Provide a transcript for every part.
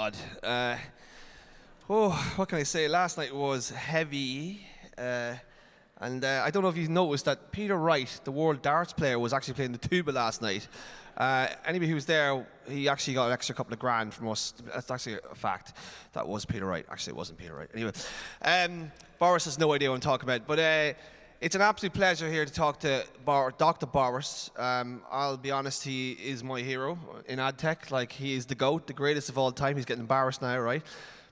God. What can I say? Last night was heavy. And I don't know if you've noticed that Peter Wright, the world darts player, was actually playing the tuba last night. Anybody who was there, he actually got an extra couple of grand from us. That's actually a fact. That was Peter Wright. Actually, it wasn't Peter Wright. Anyway, Boris has no idea what I'm talking about. But it's an absolute pleasure here to talk to Dr. Boris. I'll be honest, he is my hero in ad tech. Like, he is the GOAT, the greatest of all time. He's getting embarrassed now, right?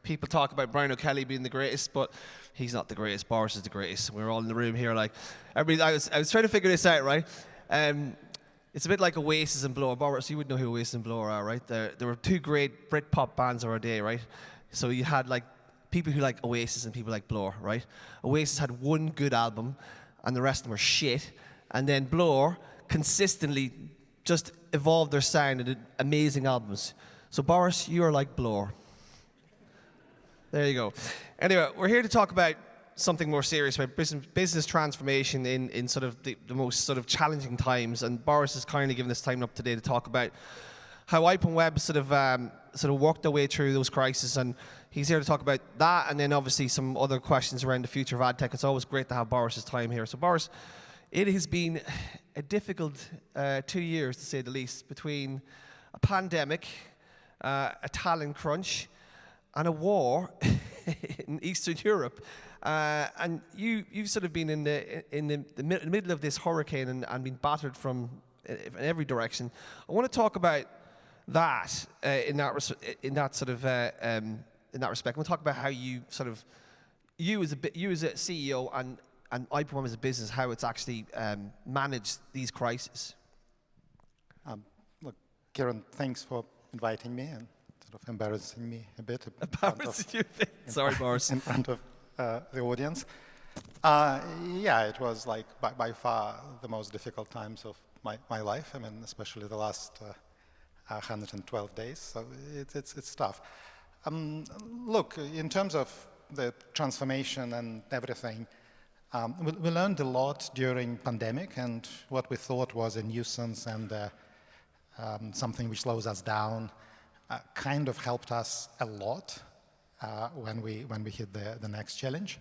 People talk about Brian O'Kelly being the greatest, but he's not the greatest. Boris is the greatest. We're all in the room here, like, everybody. I was trying to figure this out, right? It's a bit like Oasis and Blur. Boris, you would know who Oasis and Blur are, right? There were two great Britpop bands of our day, right? So you had like people who like Oasis and people like Blur, right? Oasis had one good album, and the rest of them were shit. And then Blur consistently just evolved their sound and did amazing albums. So Boris, you are like Blur. There you go. Anyway, we're here to talk about something more serious, about business transformation in sort of the most sort of challenging times. And Boris has kindly given us time up today to talk about how Web sort of worked their way through those crises. And he's here to talk about that, and then obviously some other questions around the future of ad tech. It's always great to have Boris's time here. So Boris, it has been a difficult 2 years, to say the least, between a pandemic, a talent crunch, and a war in Eastern Europe. And you've sort of been in the middle of this hurricane and been battered from in every direction. I want to talk about that in that respect. We'll talk about how you sort of you as a CEO and IPOM as a business, how it's actually managed these crises. Look, Kieran, thanks for inviting me and sort of embarrassing me a bit. Sorry, Boris. In front of the audience. Yeah, it was like by far the most difficult times of my life. I mean, especially the last 112 days. So it's tough. Look, in terms of the transformation and everything, we learned a lot during pandemic, and what we thought was a nuisance and something which slows us down kind of helped us a lot when we hit the next challenge.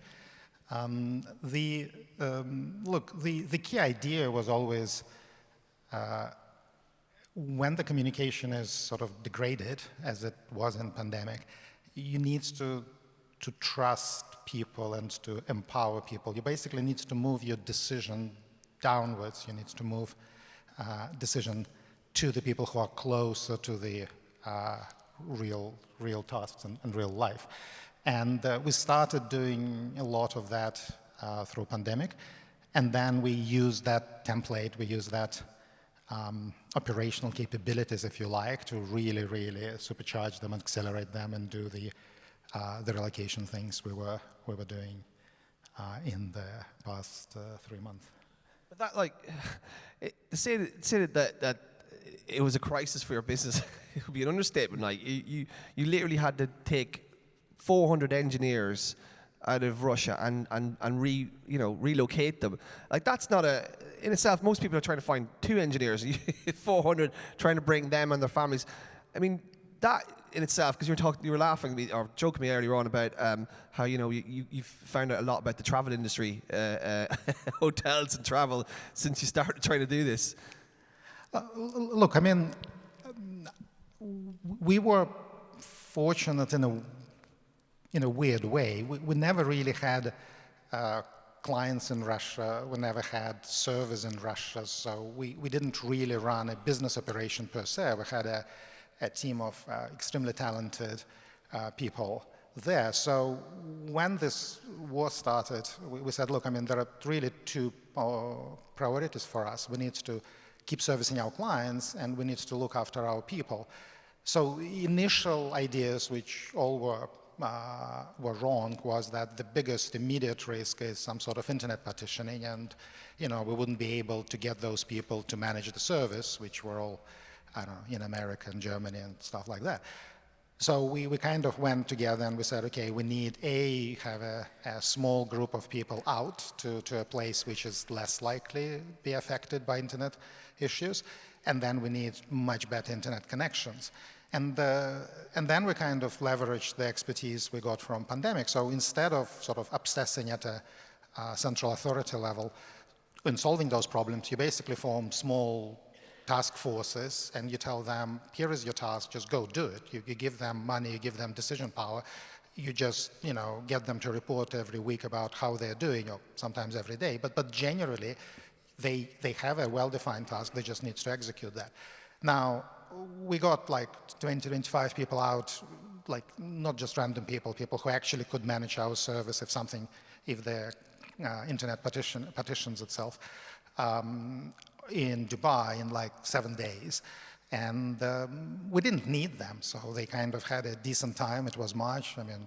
Look, the key idea was always when the communication is sort of degraded, as it was in pandemic, you need to trust people and to empower people. You basically need to move your decision downwards. You need to move decision to the people who are closer to the real tasks and real life. And we started doing a lot of that through pandemic. And then we used that template, we used that operational capabilities, if you like, to really supercharge them, accelerate them, and do the relocation things we were doing in the past 3 months. But that, like, to say that it was a crisis for your business, it would be an understatement. Like, you literally had to take 400 engineers out of Russia and relocate them. Like, that's not in itself, most people are trying to find 2 engineers, 400 trying to bring them and their families. I mean, that in itself, because you were laughing at me or joking me earlier on about how you found out a lot about the travel industry, hotels and travel, since you started trying to do this. Look, I mean, we were fortunate in a weird way. We never really had clients in Russia. We never had servers in Russia. So we didn't really run a business operation per se. We had a team of extremely talented people there. So when this war started, we said, look, I mean, there are really 2 priorities for us. We need to keep servicing our clients, and we need to look after our people. So initial ideas, which all were wrong, was that the biggest immediate risk is some sort of internet partitioning, and we wouldn't be able to get those people to manage the service, which were all, I don't know, in America and Germany and stuff like that. So we kind of went together and we said, okay, we need have a small group of people out to a place which is less likely to be affected by internet issues, and then we need much better internet connections. And then we kind of leveraged the expertise we got from pandemic. So instead of sort of obsessing at a central authority level in solving those problems, you basically form small task forces and you tell them, here is your task, just go do it. You give them money, you give them decision power. You just, get them to report every week about how they're doing, or sometimes every day. But generally, they have a well-defined task, they just need to execute that. Now, we got like 20, 25 people out, like not just random people who actually could manage our service if the internet partitions itself in Dubai in like 7 days. And we didn't need them, so they kind of had a decent time. It was March. I mean,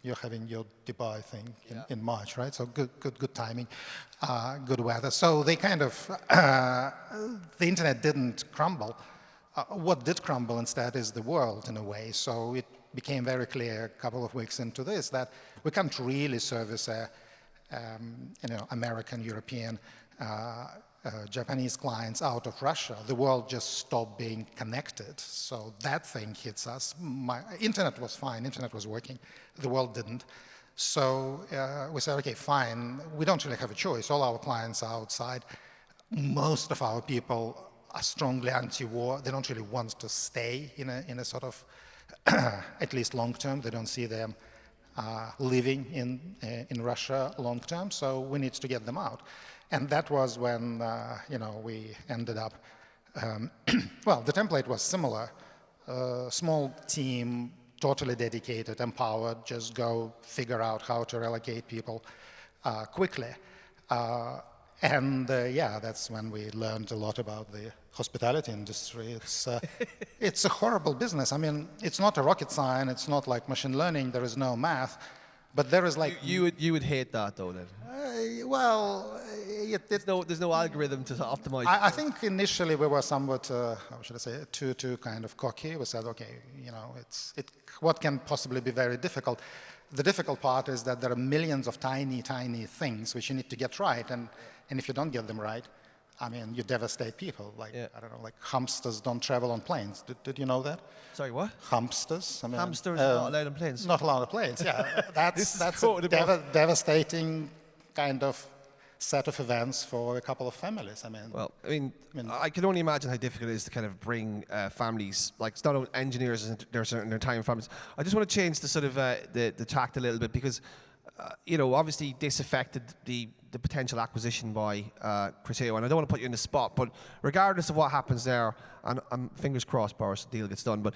you're having your Dubai thing in March, right? So good timing, good weather. So they kind of, the internet didn't crumble. What did crumble instead is the world in a way. So it became very clear a couple of weeks into this that we can't really service American, European, Japanese clients out of Russia. The world just stopped being connected. So that thing hits us. Internet was fine, internet was working. The world didn't. So we said, okay, fine. We don't really have a choice. All our clients are outside. Most of our people are strongly anti-war. They don't really want to stay in a sort of, at least long term. They don't see them living in Russia long term. So we need to get them out. And that was when, we ended up, well, the template was similar. Small team, totally dedicated, empowered, just go figure out how to relocate people quickly. That's when we learned a lot about the hospitality industry. It's a horrible business. I mean, it's not a rocket science. It's not like machine learning. There is no math. But there is like... You would hate that, though, then? There's no algorithm to optimize. I think initially we were somewhat, how should I say, too kind of cocky. We said, okay, what can possibly be very difficult? The difficult part is that there are millions of tiny things which you need to get right, and if you don't get them right, I mean, you devastate people. I don't know, like hamsters don't travel on planes. Did you know that? Sorry, what? Hamsters. I mean, hamsters are not allowed on planes. Not allowed on planes. Yeah, that's a devastating kind of set of events for a couple of families. I can only imagine how difficult it is to kind of bring families, like it's not only engineers and their time families. I just want to change the sort of the tact a little bit because, obviously this affected the potential acquisition by Crises, and I don't want to put you in the spot, but regardless of what happens there, and fingers crossed, Boris, the deal gets done, but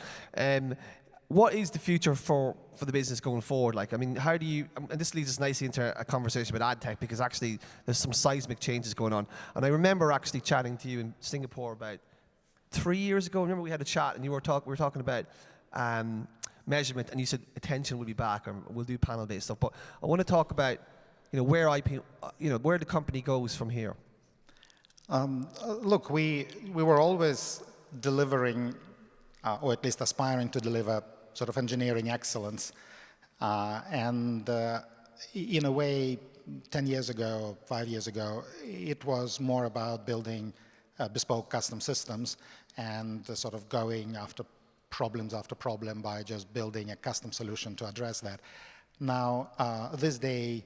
what is the future for the business going forward? Like, I mean, how do you, and this leads us nicely into a conversation about ad tech, because actually there's some seismic changes going on. And I remember actually chatting to you in Singapore about 3 years ago. Remember we had a chat and we were talking about measurement, and you said attention will be back, or we'll do panel-based stuff. But I want to talk about, where where the company goes from here. Look, we were always delivering, or at least aspiring to deliver, sort of engineering excellence. In a way, 10 years ago, 5 years ago, it was more about building bespoke custom systems and sort of going after problem by just building a custom solution to address that. Now, these days,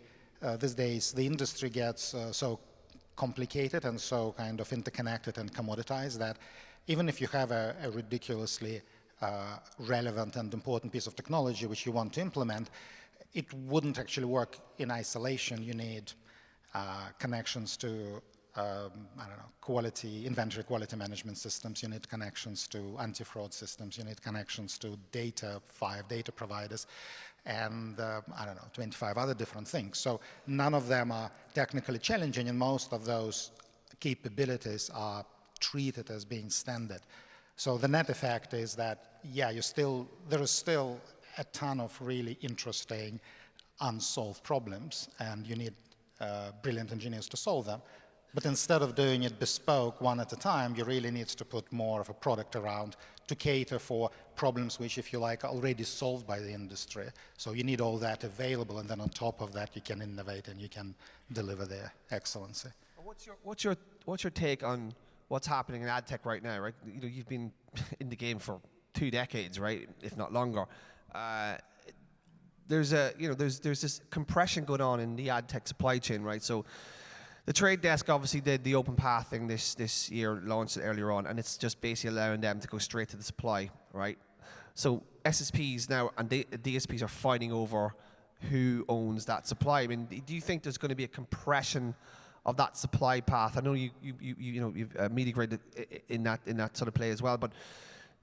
the industry gets so complicated and so kind of interconnected and commoditized that even if you have a ridiculously relevant and important piece of technology which you want to implement, it wouldn't actually work in isolation. You need connections to, inventory quality management systems. You need connections to anti-fraud systems. You need connections to 5 data providers, and 25 other different things. So none of them are technically challenging, and most of those capabilities are treated as being standard. So the net effect is that, there is still a ton of really interesting unsolved problems, and you need brilliant engineers to solve them. But instead of doing it bespoke one at a time, you really need to put more of a product around to cater for problems which, if you like, are already solved by the industry. So you need all that available, and then on top of that, you can innovate and you can deliver the excellency. What's your take on what's happening in ad tech right now? Right, you've been in the game for 2 decades, right, if not longer. There's this compression going on in the ad tech supply chain, right? So the trade desk obviously did the open path thing this year, launched it earlier on, and it's just basically allowing them to go straight to the supply, right? So SSPs now and DSPs are fighting over who owns that supply. I mean, do you think there's going to be a compression of that supply path? I know you've media graded in that sort of play as well, but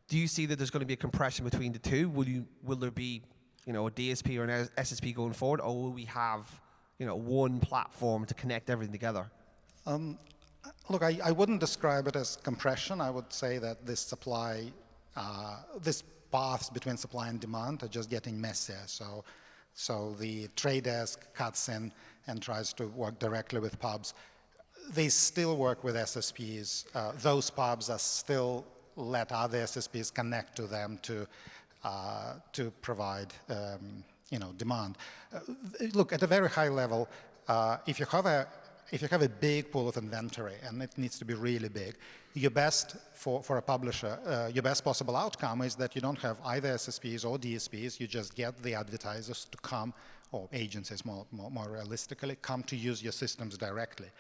do you see that there's going to be a compression between the two? Will there be a DSP or an SSP going forward, or will we have one platform to connect everything together? Look, I wouldn't describe it as compression. I would say that this paths between supply and demand are just getting messier. So the trade desk cuts in and tries to work directly with pubs. They still work with SSPs. Those pubs are still let other SSPs connect to them to provide demand. Look, at a very high level, if you have a big pool of inventory, and it needs to be really big, your best for a publisher, your best possible outcome is that you don't have either SSPs or DSPs. You just get the advertisers to come, or agencies more realistically, come to use your systems directly.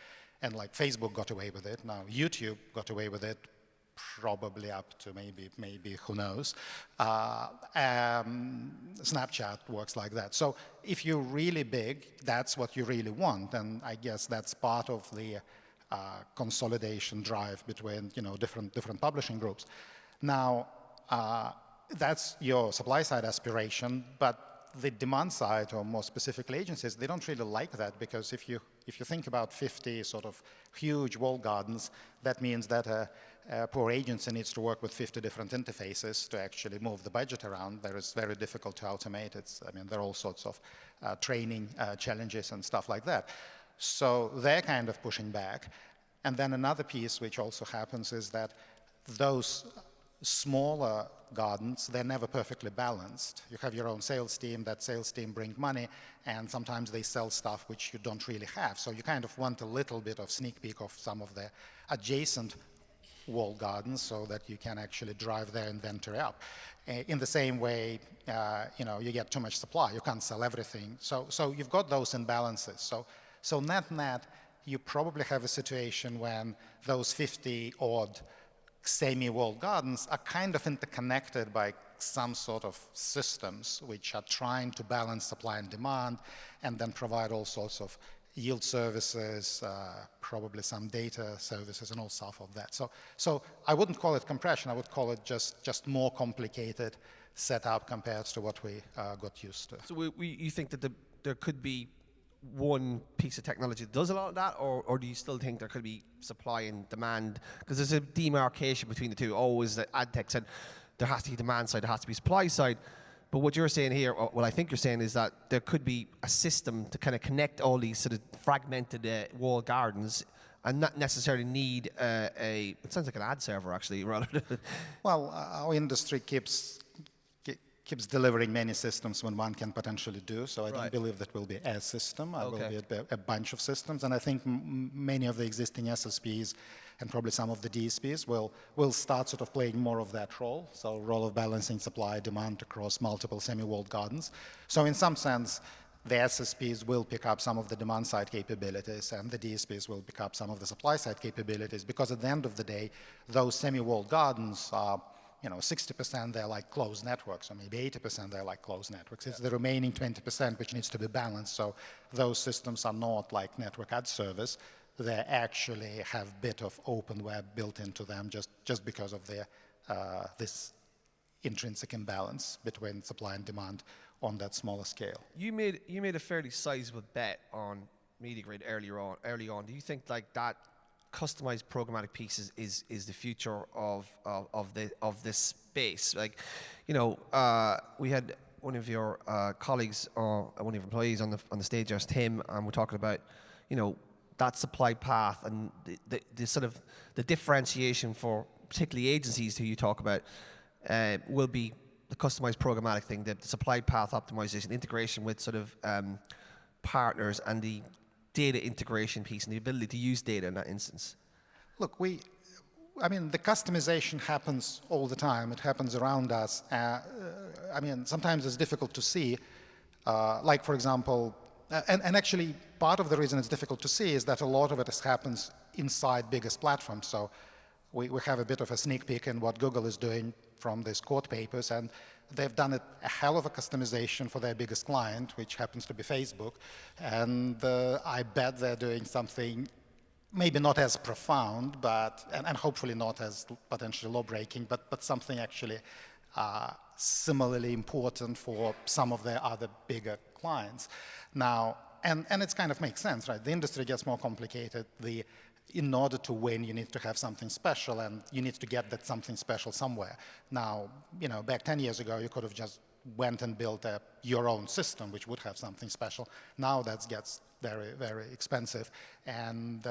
And like Facebook got away with it. Now YouTube got away with it, probably up to maybe who knows. Snapchat works like that. So if you're really big, that's what you really want, and I guess that's part of the consolidation drive between different publishing groups. Now that's your supply side aspiration, but the demand side, or more specifically agencies, they don't really like that, because if you think about 50 sort of huge walled gardens, that means that a poor agency needs to work with 50 different interfaces to actually move the budget around. That is very difficult to automate. There are all sorts of training challenges and stuff like that. So they're kind of pushing back. And then another piece which also happens is that those smaller gardens, they're never perfectly balanced. You have your own sales team, that sales team brings money, and sometimes they sell stuff which you don't really have. So you kind of want a little bit of sneak peek of some of the adjacent walled gardens so that you can actually drive their inventory up. In the same way, you get too much supply, you can't sell everything. So you've got those imbalances. So net, you probably have a situation when those 50-odd semi-walled gardens are kind of interconnected by some sort of systems which are trying to balance supply and demand, and then provide all sorts of yield services, probably some data services, and all stuff of that. So I wouldn't call it compression. I would call it just more complicated setup compared to what we got used to. So you think that there could be one piece of technology that does a lot of that, or do you still think there could be supply and demand? Because there's a demarcation between the two. Always the ad tech said there has to be demand side, there has to be supply side. But what you're saying here, or what I think you're saying, is that there could be a system to kind of connect all these sort of fragmented walled gardens, and not necessarily need it sounds like an ad server actually, rather than. Well, our industry keeps delivering many systems when one can potentially do. So I don't believe that will be a system. It will be a bunch of systems. And I think many of the existing SSPs and probably some of the DSPs will start sort of playing more of that role. So role of balancing supply demand across multiple semi-walled gardens. So in some sense, the SSPs will pick up some of the demand side capabilities, and the DSPs will pick up some of the supply side capabilities, because at the end of the day, those semi-walled gardens are 60% they're like closed networks, or maybe 80% they're like closed networks. It's the remaining 20% which needs to be balanced. So those systems are not like network ad service. They actually have a bit of open web built into them just because of this intrinsic imbalance between supply and demand on that smaller scale. You made a fairly sizable bet on MediaGrid early on. Do you think like that customized programmatic piece is the future of this space? Like, we had one of your colleagues, or one of your employees on the stage, just him, and we're talking about that supply path and the sort of the differentiation for particularly agencies who you talk about will be the customized programmatic thing, the supply path optimization, integration with sort of partners, and the data integration piece and the ability to use data in that instance. Look, I mean, the customization happens all the time. It happens around us. I mean, sometimes it's difficult to see. Like, for example, and actually, part of the reason it's difficult to see is that a lot of it happens inside biggest platforms. So we have a bit of a sneak peek in what Google is doing from these court papers, and they've done a hell of a customization for their biggest client, which happens to be Facebook. And I bet they're doing something maybe not as profound, but and hopefully not as potentially law-breaking, but something actually similarly important for some of their other bigger clients. Now, and it kind of makes sense, right? The industry gets more complicated. In order to win, you need to have something special, and you need to get that something special somewhere. Now, you know, back 10 years ago, you could have just went and built your own system, which would have something special. Now that gets very, very expensive, and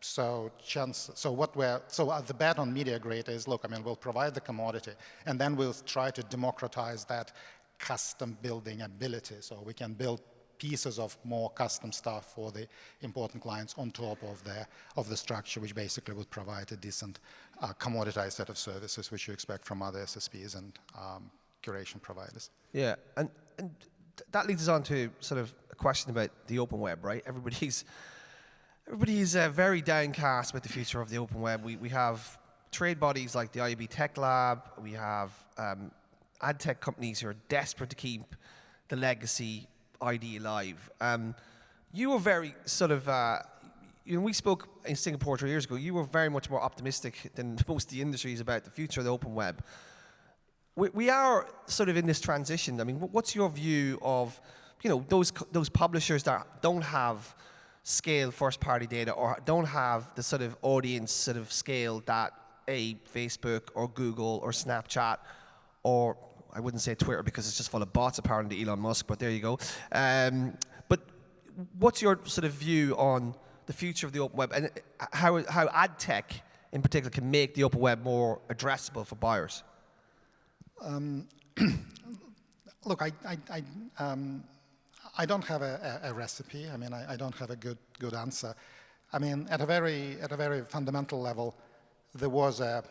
so the bet on MediaGrid is, look, I mean, we'll provide the commodity, and then we'll try to democratize that custom building ability, so we can build pieces of more custom stuff for the important clients on top of the structure, which basically would provide a decent commoditized set of services, which you expect from other SSPs and curation providers. Yeah, and that leads us on to sort of a question about the open web, right? Everybody's very downcast about the future of the open web. We have trade bodies like the IAB Tech Lab. We have ad tech companies who are desperate to keep the legacy ID alive. You were very sort of, we spoke in Singapore 3 years ago, you were very much more optimistic than most of the industries about the future of the open web. We are sort of in this transition. I mean, what's your view of, you know, those publishers that don't have scale first-party data or don't have the sort of audience sort of scale that a Facebook or Google or Snapchat or I wouldn't say Twitter because it's just full of bots, apparently, Elon Musk, but there you go. But what's your sort of view on the future of the open web and how ad tech in particular can make the open web more addressable for buyers? Look, I don't have a recipe. I mean, I don't have a good answer. I mean, at a very fundamental level, there was a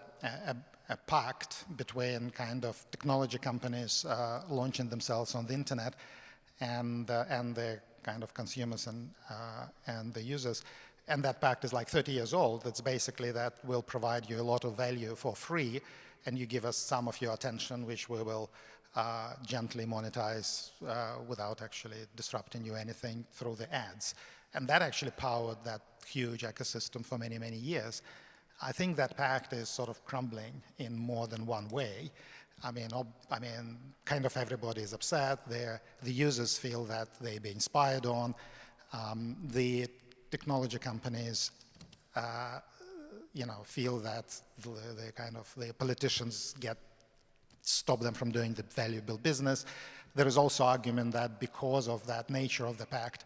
pact between kind of technology companies launching themselves on the internet and the kind of consumers and the users. And that pact is like 30 years old. It's basically that we'll provide you a lot of value for free, and you give us some of your attention, which we will gently monetize without actually disrupting you anything through the ads. And that actually powered that huge ecosystem for many, many years. I think that pact is sort of crumbling in more than one way. I mean, kind of everybody is upset. The users feel that they're being spied on. The technology companies, feel that the politicians stop them from doing the valuable business. There is also argument that because of that nature of the pact,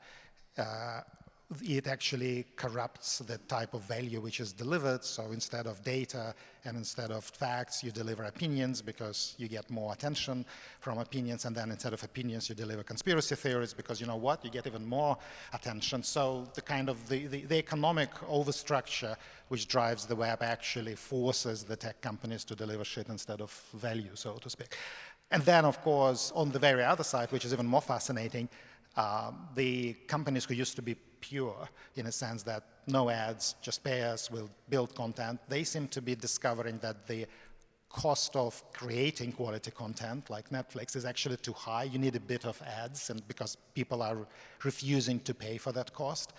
it actually corrupts the type of value which is delivered. So instead of data and instead of facts, you deliver opinions because you get more attention from opinions. And then instead of opinions, you deliver conspiracy theories because you know what? You get even more attention. So the kind of the economic overstructure which drives the web actually forces the tech companies to deliver shit instead of value, so to speak. And then, of course, on the very other side, which is even more fascinating, the companies who used to be pure, in a sense that no ads, just pay us, we'll build content, they seem to be discovering that the cost of creating quality content, like Netflix, is actually too high. You need a bit of ads, and because people are refusing to pay for that cost.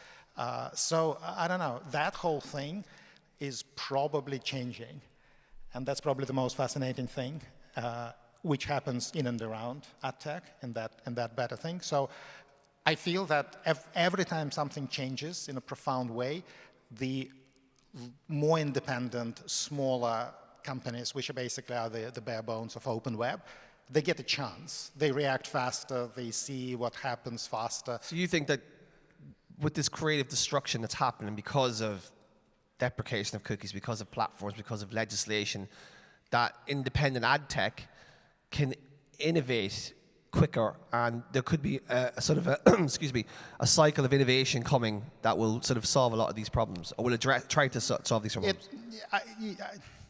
So, I don't know, that whole thing is probably changing. And that's probably the most fascinating thing, which happens in and around ad tech and that better thing. So I feel that every time something changes in a profound way, the more independent, smaller companies, which basically are the bare bones of open web, they get a chance. They react faster, they see what happens faster. So you think that with this creative destruction that's happening because of deprecation of cookies, because of platforms, because of legislation, that independent ad tech can innovate quicker, and there could be a sort of a excuse me, a cycle of innovation coming that will sort of solve a lot of these problems, or will try to solve these problems?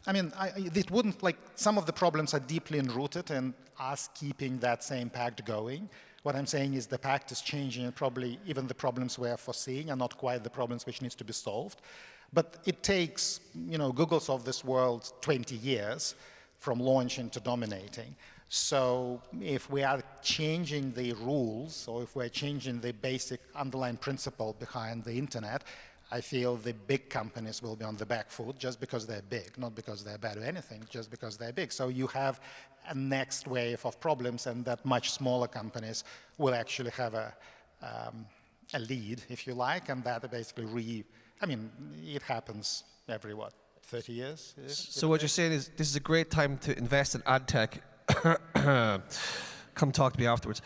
It wouldn't, like, some of the problems are deeply enrooted in us keeping that same pact going. What I'm saying is the pact is changing, and probably even the problems we're foreseeing are not quite the problems which needs to be solved. But it takes, Googles of this world 20 years from launching to dominating. So if we are changing the rules, or if we're changing the basic underlying principle behind the internet, I feel the big companies will be on the back foot just because they're big, not because they're bad or anything, just because they're big. So you have a next wave of problems, and that much smaller companies will actually have a lead, if you like, and that basically it happens every, 30 years? So what you're saying is this is a great time to invest in ad tech. Come talk to me afterwards.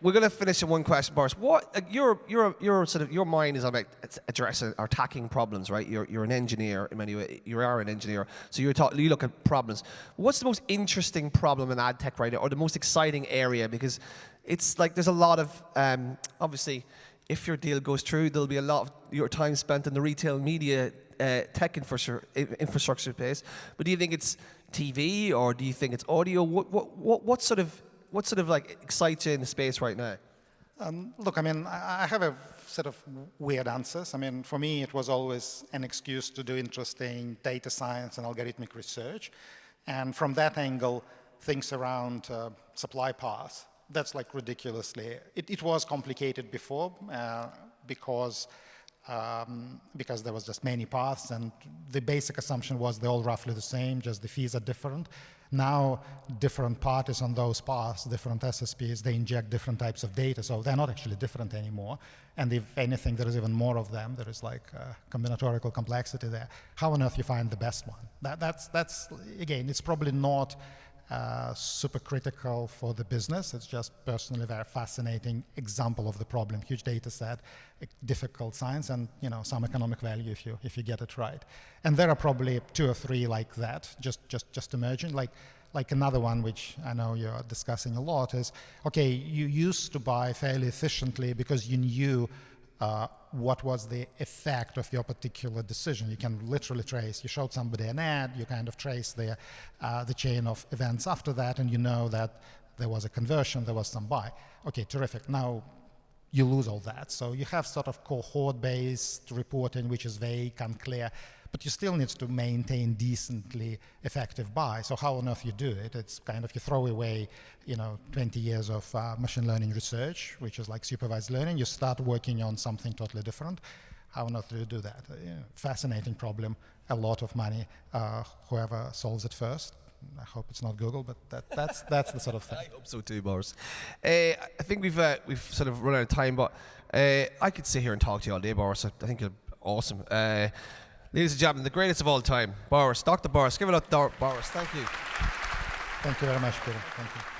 We're going to finish in one question, Boris. What your mind is about addressing or attacking problems, right? You're an engineer in many ways. You are an engineer, so you look at problems. What's the most interesting problem in ad tech right now, or the most exciting area? Because it's like there's a lot of obviously, if your deal goes through, there'll be a lot of your time spent in the retail media tech infrastructure space. But do you think it's TV, or do you think it's audio? What sort of like excites you in the space right now? Look, I have a set of weird answers. For me, it was always an excuse to do interesting data science and algorithmic research. And from that angle, things around supply paths, that's like ridiculously, it was complicated before because there was just many paths, and the basic assumption was they're all roughly the same, just the fees are different. Now, different parties on those paths, different SSPs, they inject different types of data, so they're not actually different anymore. And if anything, there is even more of them. There is like combinatorial complexity there. How on earth you find the best one? That's again, it's probably not super critical for the business. It's just personally a very fascinating example of the problem. Huge data set, difficult science, and some economic value if you get it right. And there are probably 2 or 3 like that, just emerging. Like another one, which I know you're discussing a lot, is okay. You used to buy fairly efficiently because you knew what was the effect of your particular decision. You can literally trace. You showed somebody an ad, you kind of trace the chain of events after that, and you know that there was a conversion, there was some buy. Okay, terrific. Now you lose all that. So you have sort of cohort-based reporting, which is vague, unclear, but you still need to maintain decently effective buy. So how on earth you do it? It's kind of you throw away 20 years of machine learning research, which is like supervised learning. You start working on something totally different. How on earth do you do that? Fascinating problem, a lot of money, whoever solves it first. I hope it's not Google, but that's the sort of thing. I hope so too, Boris. I think we've sort of run out of time, but I could sit here and talk to you all day, Boris. I think you're awesome. Ladies and gentlemen, the greatest of all time, Boris, Dr. Boris. Give it up, Boris. Thank you. Thank you very much, Peter. Thank you.